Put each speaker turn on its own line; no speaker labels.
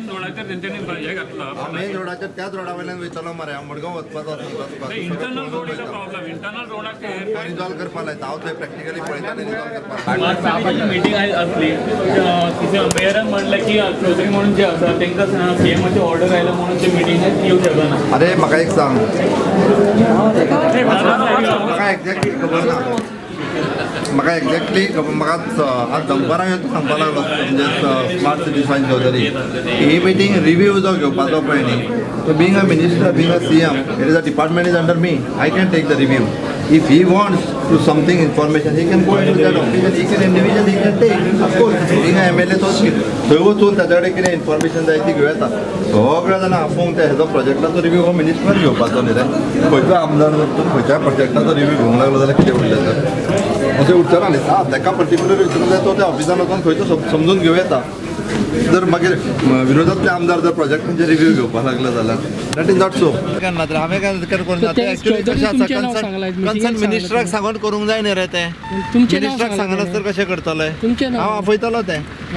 Main रोडाचेर तेंच्यांनी हे घातला
मेन रोडाचेर त्याच रोडा वयल्यान वयतलो मरे हांव मडगांव वचपाचो आसा
internal road is a problem internal रोडाचेर
रिजॉल्व करपा लायता हांव थंय प्रॅक्टिकली पळयता आनी रिजॉल्व करपा
मीटिंग असली तिथे मेयरान म्हणलं की चौधरी म्हणून जे आसा तांकां सीएमाची ऑर्डर आयला म्हणून ते मिटिंगाक येवंक शकना.
अरे म्हाका एक सांग म्हाका एक्झॅक्टली खबर ना म्हाका एक्झॅक्टली म्हाका आज दनपारां येवन सांगपा लागलो म्हणजे स्मार्ट सिटी फायन चौधरी ही मिटींग रिव्यू जो घेवपाचो पळय न्ही तो being a minister being a CM it is a department is under me I can take the review if he wants to something information he can go into that office and he can individually he can take of course being a MLA तोच थंय वचून ताचे कडेन कितें information जाय ती घेवं येता सगळे जाणां आपूण त्या हेजो प्रोजेक्टाचो रिव्यू हो मिनिस्टर घेवपाचो न्ही रे खंयचो आमदार जर खंयच्या प्रोजेक्टाचो रिव्यू घेवंक लागलो जाल्यार कितें उरलें तर अशें उरचना न्ही ताका पर्टिक्युलर विचारूंक जाय तो त्या ऑफिसान वचून खंयचो समजून घेवं येता जर मागीर विरोधातले आमदार जर प्रोजेक्टांचे रिव्यू घेवपाक लागले जाल्यार दॅट इज नॉट सो हांवें काय करूंक ना तें एक्चुअली कशें आसा कन्सर्न मिनिस्टराक सांगून करूंक जाय न्ही रे तें मिनिस्टराक सांगनासतना कशें करतले हांव आपयतलो तें